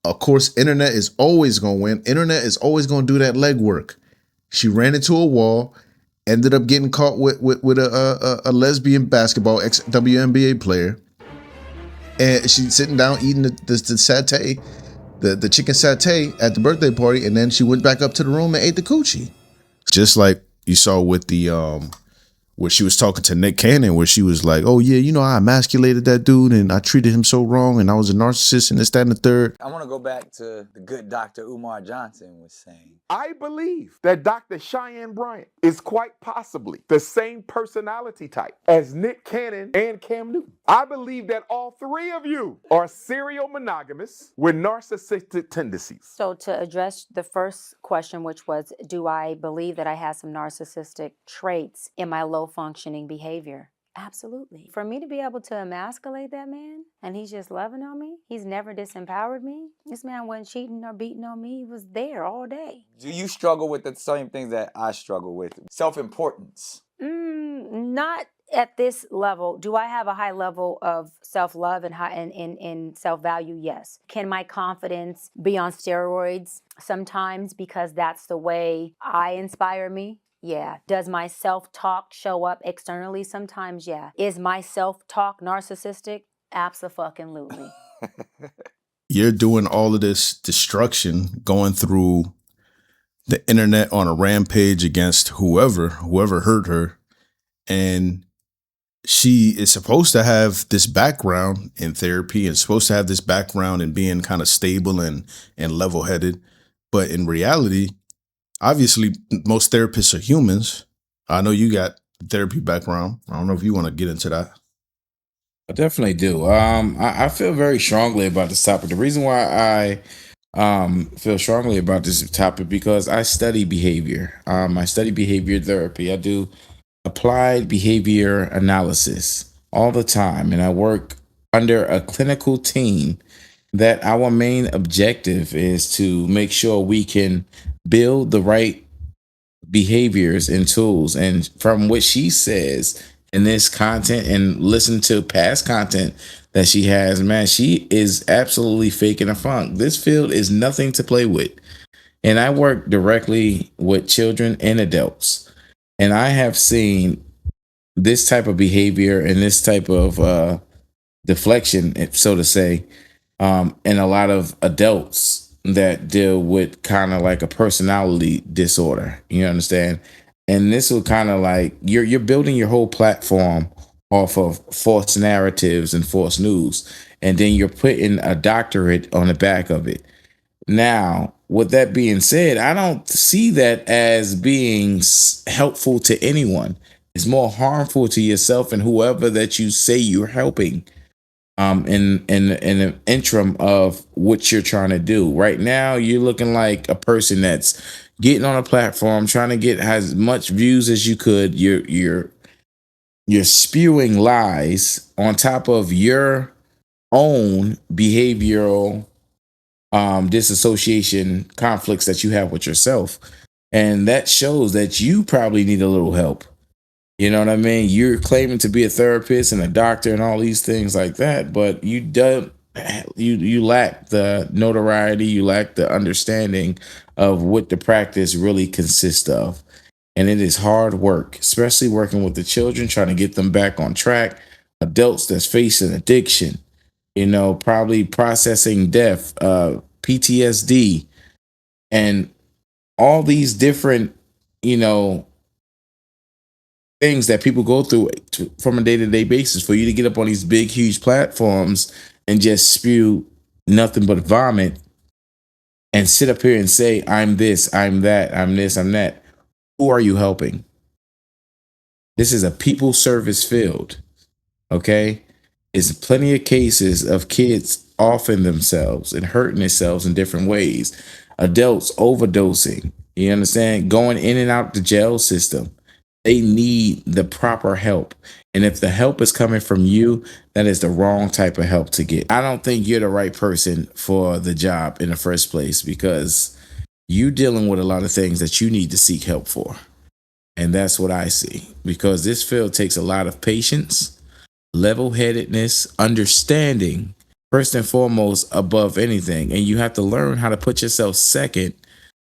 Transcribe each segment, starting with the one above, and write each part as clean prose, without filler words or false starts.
of course, internet is always going to win. Internet is always going to do that legwork. She ran into a wall, ended up getting caught with a lesbian basketball WNBA player, and she's sitting down eating the satay, the chicken satay at the birthday party, and then she went back up to the room and ate the coochie. Just like you saw with the where she was talking to Nick Cannon, where she was like, "Oh yeah, you know, I emasculated that dude and I treated him so wrong and I was a narcissist and this, that, and the third." I want to go back to the good Dr. Umar Johnson was saying. I believe that Dr. Cheyenne Bryant is quite possibly the same personality type as Nick Cannon and Cam Newton. I believe that all three of you are serial monogamists with narcissistic tendencies. So to address the first question, which was, do I believe that I have some narcissistic traits in my low functioning behavior? Absolutely. For me to be able to emasculate that man and he's just loving on me, he's never disempowered me. This man wasn't cheating or beating on me. He was there all day. Do you struggle with the same things that I struggle with? Self-importance. Not at this level. Do I have a high level of self-love and self-value? Yes. Can my confidence be on steroids sometimes because that's the way I inspire me? Yeah. Does my self-talk show up externally sometimes? Yeah. Is my self-talk narcissistic? Abso-fucking-lutely. You're doing all of this destruction, going through the internet on a rampage against whoever hurt her. And she is supposed to have this background in therapy and supposed to have this background in being kind of stable and level-headed. But in reality, obviously, most therapists are humans. I know you got therapy background. I don't know if you want to get into that. I definitely do. I feel very strongly about this topic. The reason why I feel strongly about this topic because I study behavior. I study behavior therapy. I do applied behavior analysis all the time, and I work under a clinical team that our main objective is to make sure we can build the right behaviors and tools. And from what she says in this content and listen to past content that she has, man, she is absolutely faking a funk. This field is nothing to play with. And I work directly with children and adults. And I have seen this type of behavior and this type of deflection, so to say, in a lot of adults that deal with kind of like a personality disorder. You understand? And this will kind of like you're building your whole platform off of false narratives and false news, and then you're putting a doctorate on the back of it. Now, with that being said, I don't see that as being helpful to anyone. It's more harmful to yourself and whoever that you say you're helping in the interim of what you're trying to do. Right now, you're looking like a person that's getting on a platform, trying to get as much views as you could. You're spewing lies on top of your own behavioral disassociation conflicts that you have with yourself. And that shows that you probably need a little help. You know what I mean? You're claiming to be a therapist and a doctor and all these things like that, but you lack the notoriety, you lack the understanding of what the practice really consists of. And it is hard work, especially working with the children, trying to get them back on track, adults that's facing addiction, you know, probably processing death, PTSD, and all these different, you know, things that people go through from a day-to-day basis. For you to get up on these big, huge platforms and just spew nothing but vomit and sit up here and say, I'm this, I'm that, I'm this, I'm that. Who are you helping? This is a people service field, okay? There's plenty of cases of kids offing themselves and hurting themselves in different ways. Adults overdosing, you understand? Going in and out the jail system. They need the proper help. And if the help is coming from you, that is the wrong type of help to get. I don't think you're the right person for the job in the first place because you're dealing with a lot of things that you need to seek help for. And that's what I see, because this field takes a lot of patience, level-headedness, understanding first and foremost above anything. And you have to learn how to put yourself second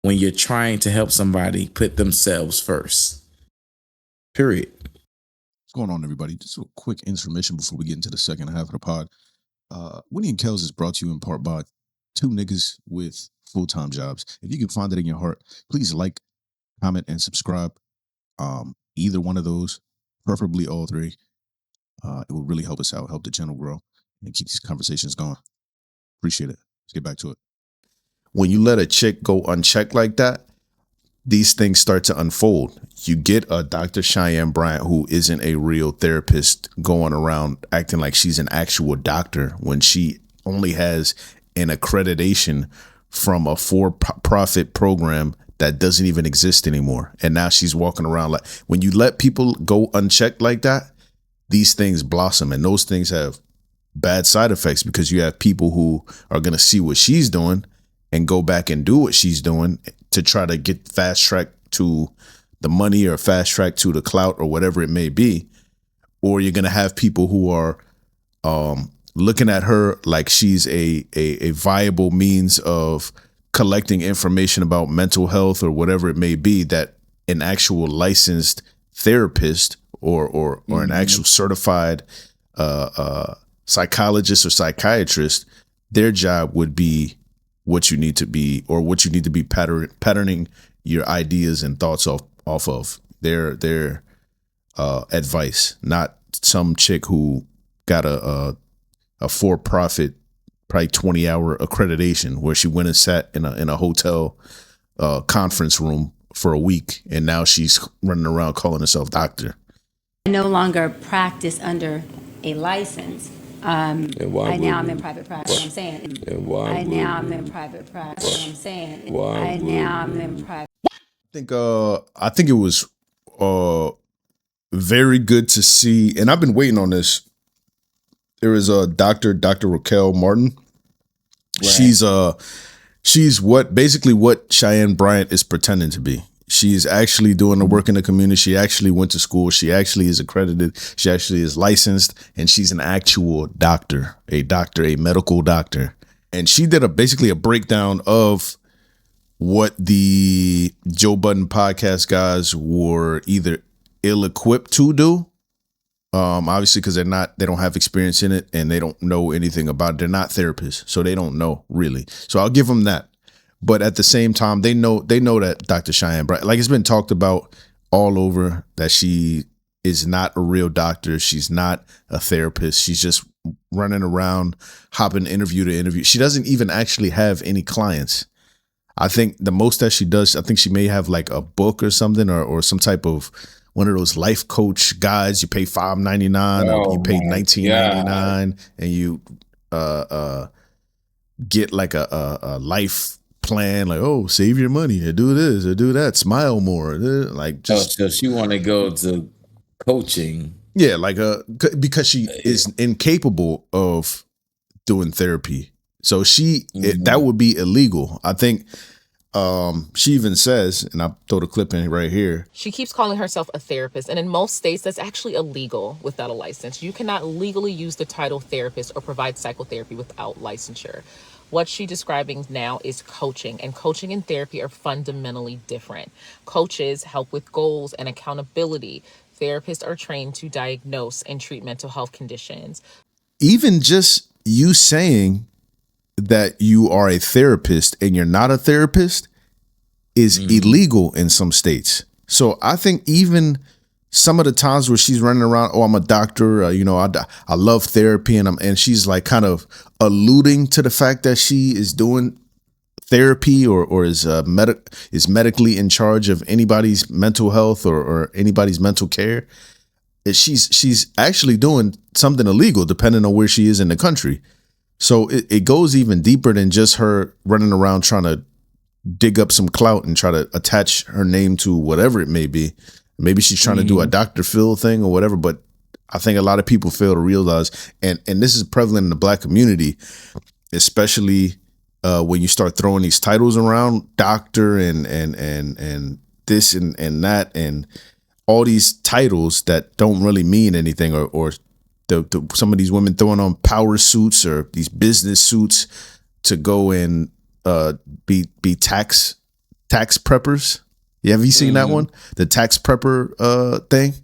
when you're trying to help somebody put themselves first. Period. What's going on, everybody? Just a quick intermission before we get into the second half of the pod. Winny and Kels is brought to you in part by two niggas with full-time jobs. If you can find it in your heart, please like, comment, and subscribe. Either one of those, preferably all three. It will really help us out, help the channel grow, and keep these conversations going. Appreciate it. Let's get back to it. When you let a chick go unchecked like that, these things start to unfold. You get a Dr. Cheyenne Bryant who isn't a real therapist going around acting like she's an actual doctor when she only has an accreditation from a for-profit program that doesn't even exist anymore. And now she's walking around like, when you let people go unchecked like that, these things blossom, and those things have bad side effects because you have people who are going to see what she's doing and go back and do what she's doing to try to get fast track to the money or fast track to the clout or whatever it may be. Or you're going to have people who are looking at her like she's a viable means of collecting information about mental health or whatever it may be, that an actual licensed therapist or an actual certified psychologist or psychiatrist, their job would be what you need to be, or what you need to be patterning your ideas and thoughts off of their advice, not some chick who got a for-profit, probably 20-hour accreditation where she went and sat in a hotel conference room for a week, and now she's running around calling herself doctor. I no longer practice under a license. I'm in private practice. What I'm saying. I'm in private practice. What I'm saying. I'm in private. I think it was very good to see, and I've been waiting on this. There is a Dr. Raquel Martin. Right. She's basically what Cheyenne Bryant is pretending to be. She's actually doing the work in the community. She actually went to school. She actually is accredited. She actually is licensed, and she's an actual doctor, a medical doctor. And she did basically a breakdown of what the Joe Budden podcast guys were either ill-equipped to do, obviously because they don't have experience in it and they don't know anything about it. They're not therapists, so they don't know really. So I'll give them that. But at the same time, they know that Dr. Cheyenne Bryant, like it's been talked about all over, that she is not a real doctor. She's not a therapist. She's just running around, hopping interview to interview. She doesn't even actually have any clients. I think the most that she does, I think she may have like a book or something, or some type of one of those life coach guides. You pay $5.99 or you pay $19.99, and you get like a life plan, like, oh, save your money or do this or do that, smile more, like just. So she want to go to coaching. Yeah, like because she is incapable of doing therapy. So that would be illegal. I think she even says, and I'll throw the clip in right here. She keeps calling herself a therapist, and in most states, that's actually illegal without a license. You cannot legally use the title therapist or provide psychotherapy without licensure. What she's describing now is coaching, and coaching and therapy are fundamentally different. Coaches help with goals and accountability. Therapists are trained to diagnose and treat mental health conditions. Even just you saying that you are a therapist and you're not a therapist is illegal in some states. So I think even some of the times where she's running around, oh, I'm a doctor, I love therapy, and she's like kind of alluding to the fact that she is doing therapy or is medically in charge of anybody's mental health or anybody's mental care. She's actually doing something illegal depending on where she is in the country. So it goes even deeper than just her running around trying to dig up some clout and try to attach her name to whatever it may be. Maybe she's trying to do a Dr. Phil thing or whatever, but I think a lot of people fail to realize, and this is prevalent in the Black community, especially when you start throwing these titles around, doctor and this and that, and all these titles that don't really mean anything or some of these women throwing on power suits or these business suits to go and be tax preppers. Have you seen that one? The tax prepper thing?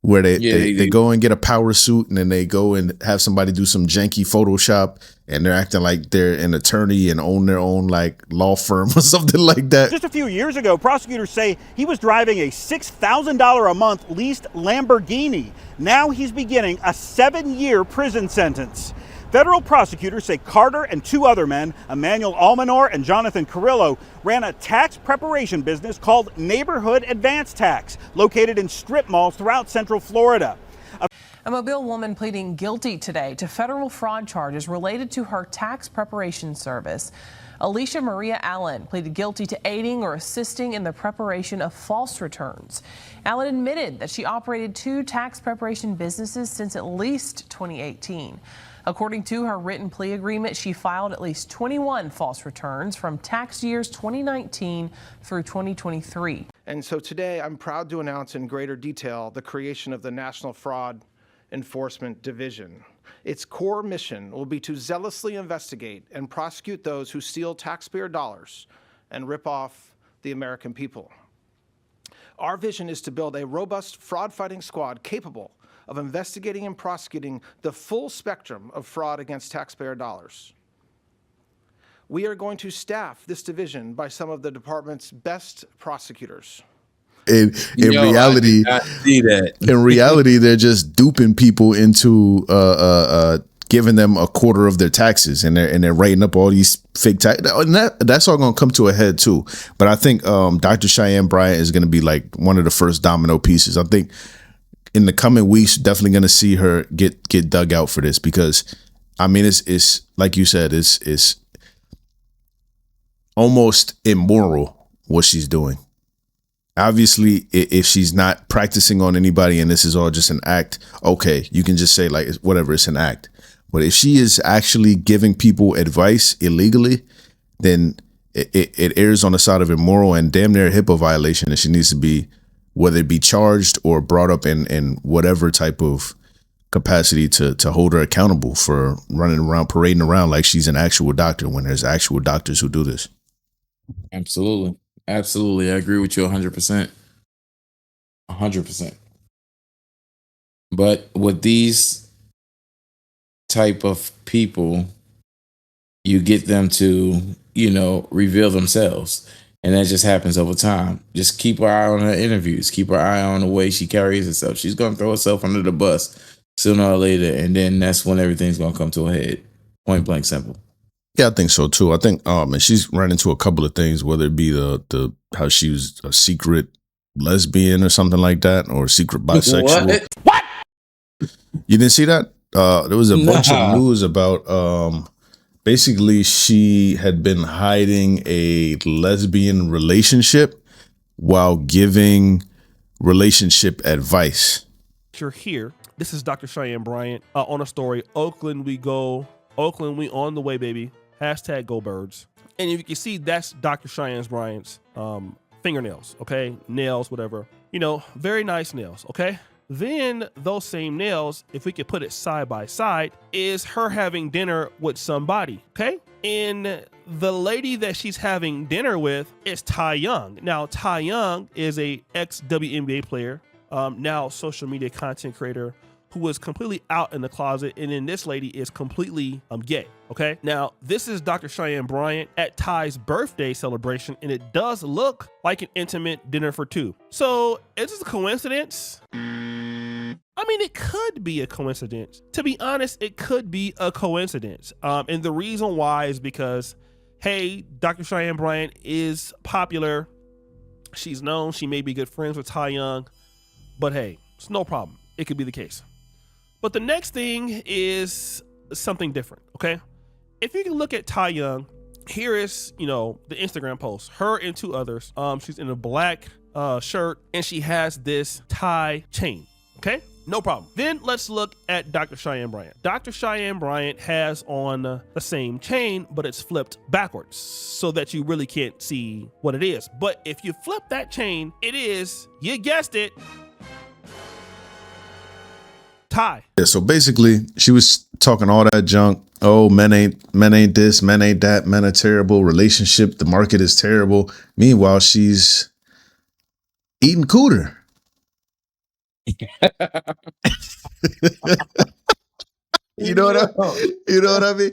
Where they go and get a power suit and then they go and have somebody do some janky Photoshop and they're acting like they're an attorney and own their own like law firm or something like that. Just a few years ago, prosecutors say he was driving a $6,000 a month leased Lamborghini. Now he's beginning a 7-year prison sentence. Federal prosecutors say Carter and 2 other men, Emmanuel Almanor and Jonathan Carrillo, ran a tax preparation business called Neighborhood Advance Tax, located in strip malls throughout Central Florida. A Mobile woman pleading guilty today to federal fraud charges related to her tax preparation service. Alicia Maria Allen pleaded guilty to aiding or assisting in the preparation of false returns. Allen admitted that she operated 2 tax preparation businesses since at least 2018. According to her written plea agreement, she filed at least 21 false returns from tax years 2019 through 2023. And so today I'm proud to announce in greater detail the creation of the National Fraud Enforcement Division. Its core mission will be to zealously investigate and prosecute those who steal taxpayer dollars and rip off the American people. Our vision is to build a robust fraud-fighting squad capable of investigating and prosecuting the full spectrum of fraud against taxpayer dollars. We are going to staff this division by some of the department's best prosecutors. In reality, I see that. In reality, they're just duping people into giving them a quarter of their taxes, and they're writing up all these fake tax. And that's all going to come to a head too. But I think Dr. Cheyenne Bryant is going to be like one of the first domino pieces. I think in the coming weeks, definitely going to see her get dug out for this, because I mean, it's like you said, it's almost immoral what she's doing. Obviously, if she's not practicing on anybody and this is all just an act, okay, you can just say like, whatever, it's an act. But if she is actually giving people advice illegally, then it errs on the side of immoral and damn near a HIPAA violation, and she needs to be, whether it be charged or brought up in whatever type of capacity to hold her accountable for running around, parading around like she's an actual doctor when there's actual doctors who do this. Absolutely. Absolutely. I agree with you 100%. 100%. But with these type of people, you get them to, reveal themselves. And that just happens over time. Just keep her eye on her interviews. Keep her eye on the way she carries herself. She's going to throw herself under the bus sooner or later. And then that's when everything's going to come to a head. Point blank simple. Yeah, I think so too. I think and she's run into a couple of things, whether it be the how she was a secret lesbian or something like that, or secret bisexual. What? You didn't see that? There was a bunch of news about basically she had been hiding a lesbian relationship while giving relationship advice. You're here. This is Dr. Cheyenne Bryant on a story. Oakland, we go. Oakland, we on the way, baby. Hashtag go birds. And you can see that's Dr. Cheyenne Bryant's fingernails, okay? Nails, whatever. Very nice nails, okay? Then those same nails, if we could put it side by side, is her having dinner with somebody, okay? And the lady that she's having dinner with is Ty Young. Now, Ty Young is a ex-WNBA player, now social media content creator, who was completely out in the closet, and then this lady is completely gay, okay? Now, this is Dr. Cheyenne Bryant at Ty's birthday celebration, and it does look like an intimate dinner for two. So, is this a coincidence? I mean, it could be a coincidence. To be honest, it could be a coincidence. And the reason why is because, hey, Dr. Cheyenne Bryant is popular. She's known. She may be good friends with Ty Young. But hey, it's no problem. It could be the case. But the next thing is something different, okay? If you can look at Ty Young, here is, the Instagram post. Her and 2 others. She's in a black shirt, and she has this tie chain, okay? No problem. Then let's look at Dr. Cheyenne Bryant. Dr. Cheyenne Bryant has on the same chain, but it's flipped backwards so that you really can't see what it is. But if you flip that chain, it is, you guessed it, Kai. Yeah, so basically, she was talking all that junk. Oh, men ain't this, men ain't that, men are terrible. Relationship, the market is terrible. Meanwhile, she's eating cooter. You know what I mean?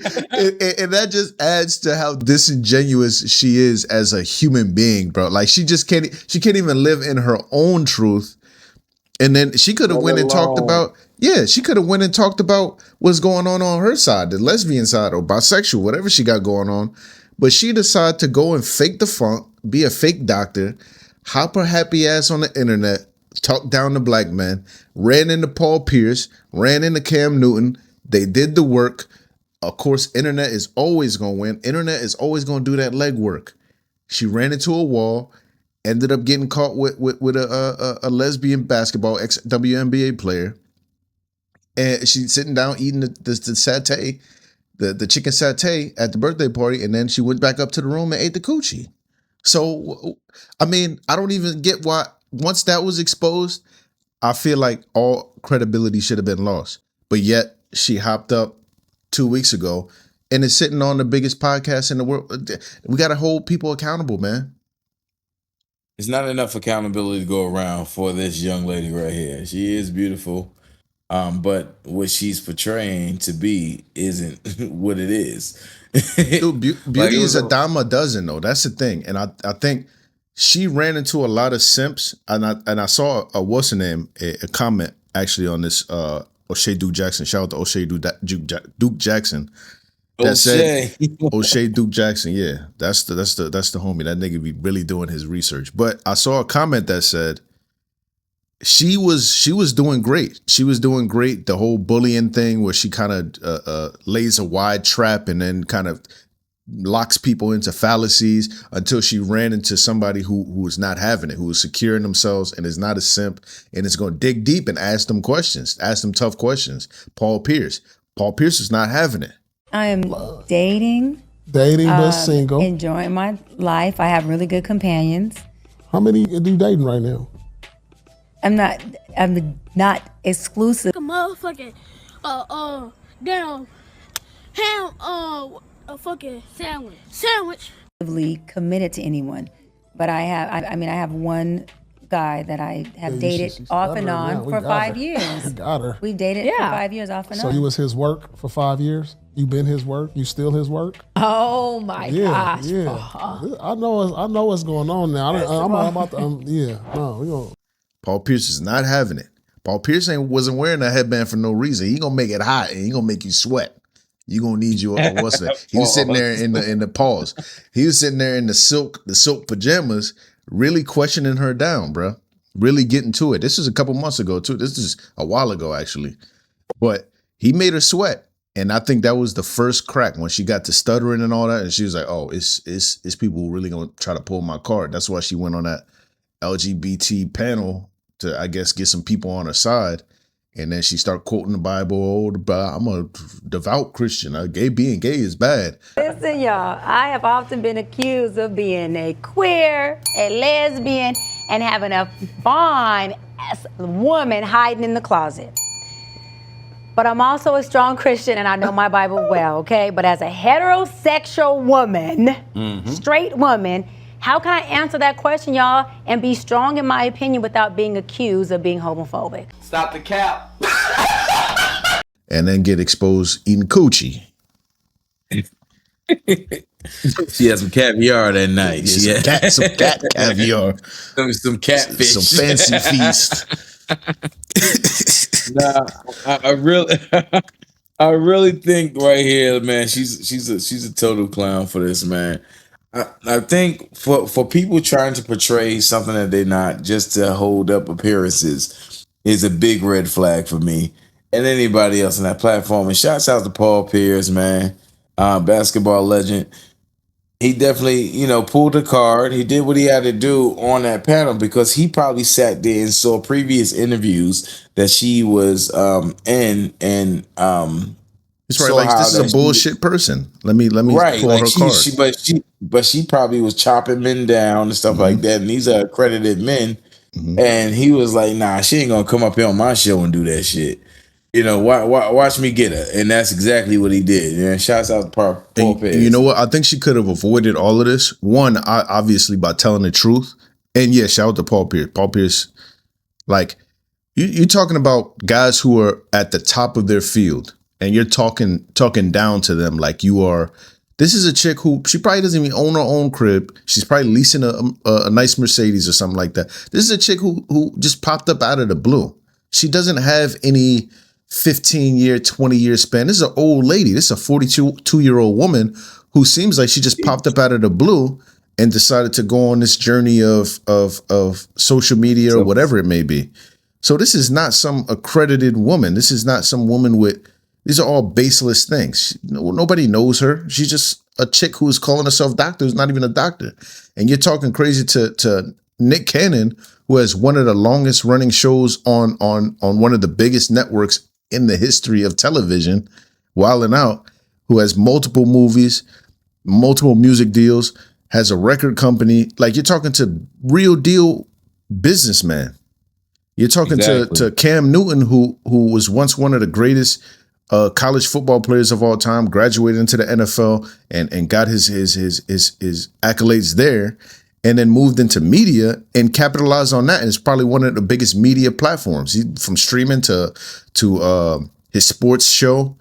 And that just adds to how disingenuous she is as a human being, bro. Like she can't even live in her own truth. And then she could have went and talked about, she could have went and talked about what's going on her side, the lesbian side or bisexual, whatever she got going on. But she decided to go and fake the funk, be a fake doctor, hop her happy ass on the internet, talk down to black men, ran into Paul Pierce, ran into Cam Newton. They did the work. Of course, internet is always going to win. Internet is always going to do that legwork. She ran into a wall, ended up getting caught with a lesbian basketball ex-WNBA player. And she's sitting down eating the satay, the chicken satay at the birthday party. And then she went back up to the room and ate the coochie. So, I mean, I don't even get why, once that was exposed, I feel like all credibility should have been lost. But yet, she hopped up 2 weeks ago and is sitting on the biggest podcast in the world. We got to hold people accountable, man. It's not enough accountability to go around for this young lady right here. She is beautiful, but what she's portraying to be isn't what it is. Dude, beauty is a dime a dozen, though. That's the thing. And I think she ran into a lot of simps. And I saw a comment actually on this O'Shea Duke Jackson. Shout out to O'Shea Duke Jackson. That said, O'Shea Duke Jackson, yeah, that's the homie. That nigga be really doing his research. But I saw a comment that said she was doing great. She was doing great. The whole bullying thing where she kind of lays a wide trap and then kind of locks people into fallacies until she ran into somebody who was not having it, who was securing themselves and is not a simp and is going to dig deep and ask them questions, ask them tough questions. Paul Pierce is not having it. I'm dating, but single, enjoying my life. I have really good companions. How many are you dating right now? I'm not exclusive. A motherfucking damn ham a fucking sandwich. Committed to anyone, but I have one guy that I have dated off and on for 5 years. Got her. We've dated for 5 years off and on. So you was his work for 5 years? You been his work? You still his work? Oh my gosh. Yeah. I know what's going on now. I'm about to, Paul Pierce is not having it. Paul Pierce wasn't wearing that headband for no reason. He gonna make it hot and he gonna make you sweat. You gonna need your what's that? He was sitting there in the pause. He was sitting there in the silk pajamas, really questioning her down, bro. Really getting to it. This is a couple months ago too. This is a while ago actually, but he made her sweat, and I think that was the first crack when she got to stuttering and all that, and she was like, "Oh, it's people really gonna try to pull my card." That's why she went on that LGBT panel to, I guess, get some people on her side. And then she started quoting the Bible. I'm a devout Christian. Being gay is bad. Listen, y'all, I have often been accused of being a queer, a lesbian, and having a fine woman hiding in the closet. But I'm also a strong Christian and I know my Bible well, okay? But as a heterosexual woman, straight woman, how can I answer that question, y'all, and be strong in my opinion without being accused of being homophobic? Stop the cap. And then get exposed eating coochie. She had some caviar that night. Some cat caviar. Some catfish. Some fancy feast. Nah, I really think right here, man, she's a total clown for this, man. I think for people trying to portray something that they're not just to hold up appearances is a big red flag for me and anybody else on that platform. And shouts out to Paul Pierce, man, basketball legend. He definitely, pulled the card. He did what he had to do on that panel because he probably sat there and saw previous interviews that she was in and It's right. Like this is a bullshit person. Let me right, pull like her card. But she probably was chopping men down and stuff like that. And these are accredited men. And he was like, nah, she ain't gonna come up here on my show and do that shit. Watch me get her, and that's exactly what he did. And shouts out to Paul Pierce. You know what? I think she could have avoided all of this. One, obviously by telling the truth, and yeah, shout out to Paul Pierce. Paul Pierce, like you're talking about guys who are at the top of their field, and you're talking down to them like you are. This is a chick who she probably doesn't even own her own crib. She's probably leasing a nice Mercedes or something like that. This is a chick who just popped up out of the blue. She doesn't have any 15-year, 20-year span. This is an old lady. This is a 42-year-old woman who seems like she just popped up out of the blue and decided to go on this journey of social media or whatever it may be. So this is not some accredited woman. This is not some woman with, these are all baseless things. Nobody knows her. She's just a chick who is calling herself doctor, who's not even a doctor. And you're talking crazy to Nick Cannon, who has one of the longest running shows on one of the biggest networks in the history of television, Wild 'N Out, who has multiple movies, multiple music deals, has a record company. Like, you're talking to real deal businessman. You're talking to Cam Newton, who was once one of the greatest college football players of all time, graduated into the NFL and got his accolades there, and then moved into media and capitalized on that. And it's probably one of the biggest media platforms. From streaming to his sports show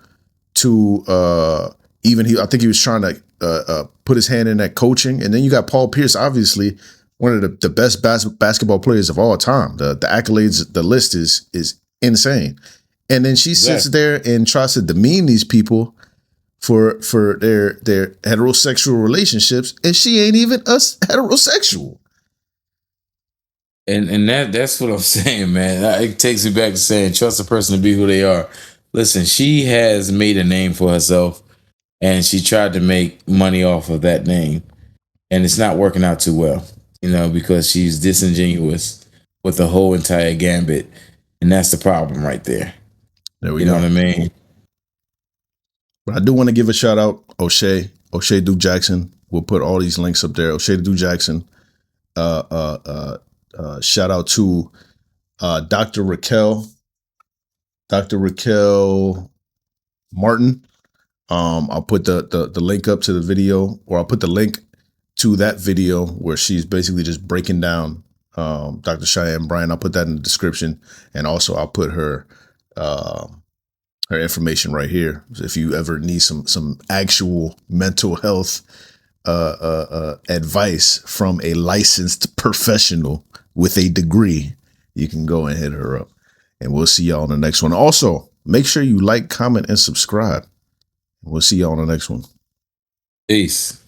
to I think he was trying to put his hand in that coaching. And then you got Paul Pierce, obviously one of the best basketball players of all time. The accolades, the list is insane. And then she sits there and tries to demean these people for their heterosexual relationships, and she ain't even heterosexual. And that's what I'm saying, man. It takes me back to saying trust a person to be who they are. Listen, she has made a name for herself, and she tried to make money off of that name, and it's not working out too well, because she's disingenuous with the whole entire gambit, and that's the problem right there. There we go. You know what I mean? But I do want to give a shout out, O'Shea Duke Jackson. We'll put all these links up there. O'Shea Duke Jackson. Shout out to Dr. Raquel Martin. I'll put the link up to the video, or I'll put the link to that video where she's basically just breaking down Dr. Cheyenne Bryant. I'll put that in the description, and also I'll put her information right here. If you ever need some actual mental health advice from a licensed professional with a degree, you can go and hit her up. And we'll see y'all on the next one. Also, make sure you like, comment, and subscribe. We'll see y'all on the next one. Peace.